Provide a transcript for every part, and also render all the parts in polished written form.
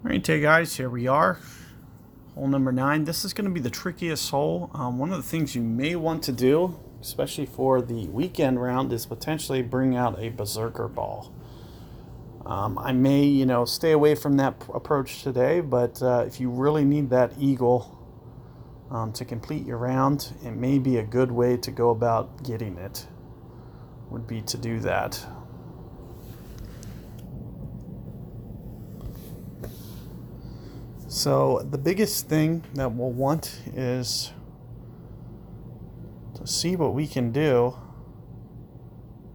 Alright, guys, here we are. Hole number 9. This is going to be the trickiest hole. One of the things you may want to do, especially for the weekend round, is potentially bring out a berserker ball. I may, stay away from that approach today, but if you really need that eagle to complete your round, it may be a good way to go about getting it, would be to do that. So the biggest thing that we'll want is to see what we can do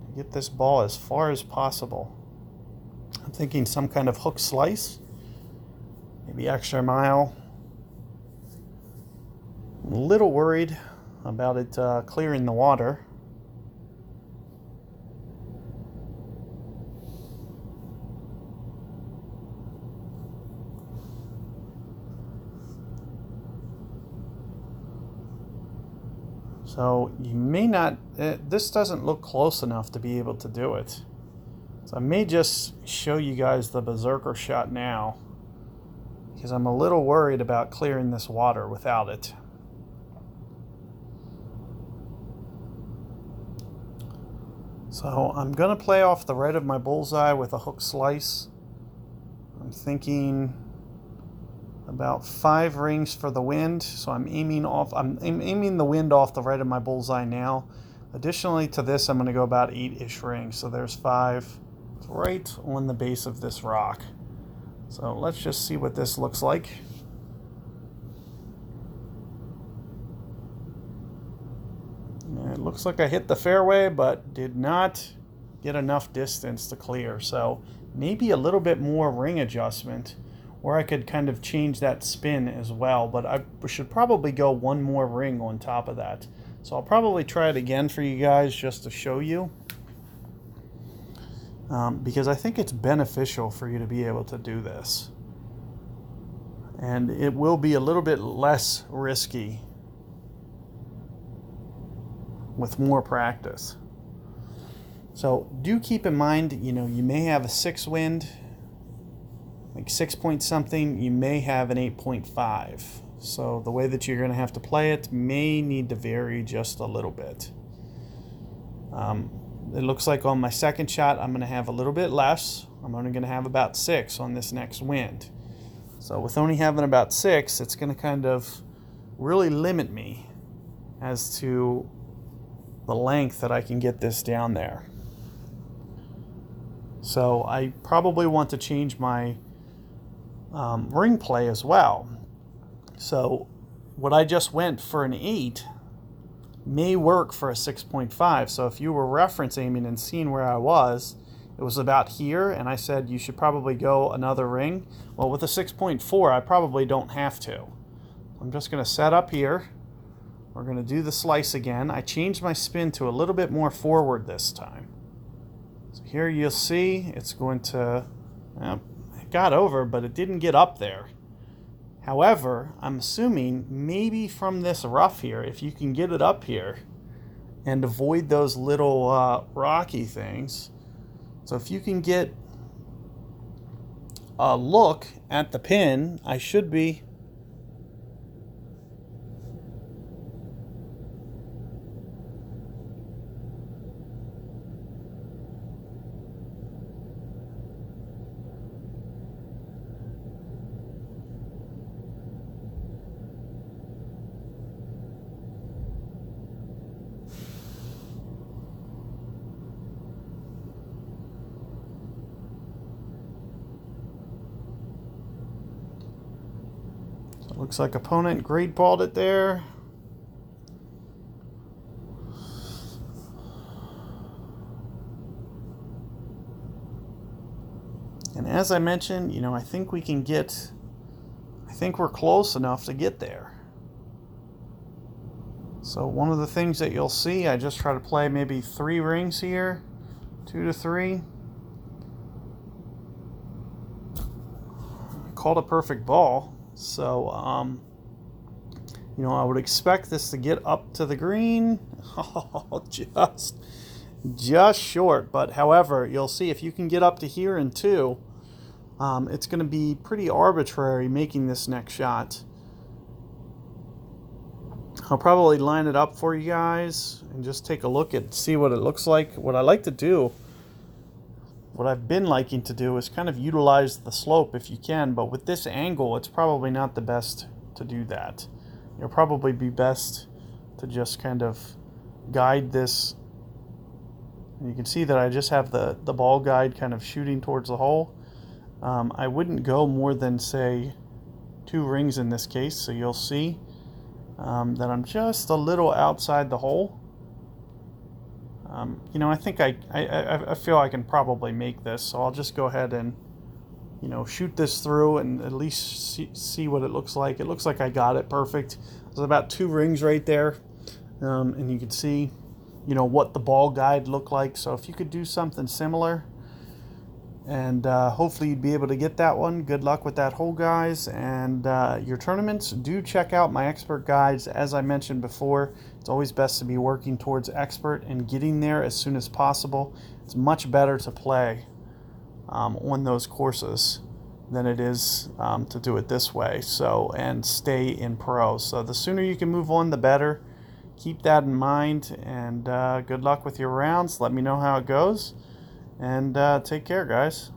to get this ball as far as possible. I'm thinking some kind of hook slice, maybe extra mile. I'm a little worried about it clearing the water. So you may not, this doesn't look close enough to be able to do it. So I may just show you guys the berserker shot now, because I'm a little worried about clearing this water without it. So I'm going to play off the right of my bullseye with a hook slice. I'm thinking about 5 rings for the wind, so I'm aiming the wind off the right of my bullseye now. Additionally to this, I'm going to go about 8-ish rings, so there's 5 right on the base of this rock. So let's just see what this looks like. It looks like I hit the fairway, but did not get enough distance to clear, so maybe a little bit more ring adjustment, or I could kind of change that spin as well, but I should probably go one more ring on top of that. So I'll probably try it again for you guys just to show you, because I think it's beneficial for you to be able to do this. And it will be a little bit less risky with more practice. So do keep in mind, you may have a 6 wind, like 6 point something, you may have an 8.5. So the way that you're going to have to play it may need to vary just a little bit. It looks like on my second shot I'm going to have a little bit less. I'm only going to have about 6 on this next wind. So with only having about 6, it's going to kind of really limit me as to the length that I can get this down there. So I probably want to change my ring play as well. So what I just went for an 8 may work for a 6.5. So if you were reference aiming and seeing where I was, it was about here, and I said you should probably go another ring. Well, with a 6.4, I probably don't have to. I'm just going to set up here. We're going to do the slice again. I changed my spin to a little bit more forward this time. So here you'll see it's going to, it got over, but it didn't get up there. However, I'm assuming maybe from this rough here, if you can get it up here and avoid those little rocky things. So if you can get a look at the pin, I should be looks like opponent great balled it there. And as I mentioned, I think we're close enough to get there. So one of the things that you'll see, I just try to play maybe 3 rings here, 2 to 3. Called a perfect ball. So, I would expect this to get up to the green. Oh, just short. But however, you'll see if you can get up to here in 2, it's going to be pretty arbitrary making this next shot. I'll probably line it up for you guys and just take a look at, see what it looks like. What I like to do, what I've been liking to do, is kind of utilize the slope if you can, but with this angle, it's probably not the best to do that. It'll probably be best to just kind of guide this. And you can see that I just have the ball guide kind of shooting towards the hole. I wouldn't go more than, say, 2 rings in this case, so you'll see that I'm just a little outside the hole. You know, I think I feel I can probably make this, so I'll just go ahead and, you know, shoot this through and at least see what it looks like. It looks like I got it perfect. There's about 2 rings right there, and you can see, you know, what the ball guide looked like. So if you could do something similar, and hopefully you'd be able to get that one. Good luck with that hole, guys, and your tournaments. Do check out my expert guides. As I mentioned before, it's always best to be working towards expert and getting there as soon as possible. It's much better to play on those courses than it is to do it this way, so, and stay in pro. So the sooner you can move on, the better. Keep that in mind, and good luck with your rounds. Let me know how it goes. And take care, guys.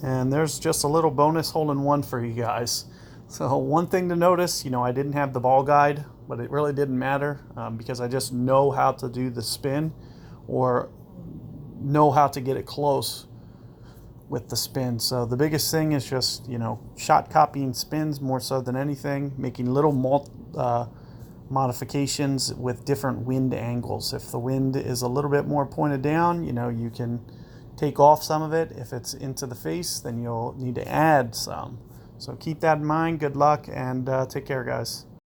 And there's just a little bonus hole-in-one for you guys. So one thing to notice, you know, I didn't have the ball guide, but it really didn't matter because I just know how to do the spin, or know how to get it close with the spin. So the biggest thing is just, you know, shot copying spins more so than anything, making little modifications with different wind angles. If the wind is a little bit more pointed down, you know, you can take off some of it. If it's into the face, then you'll need to add some. So keep that in mind. Good luck, and take care, guys.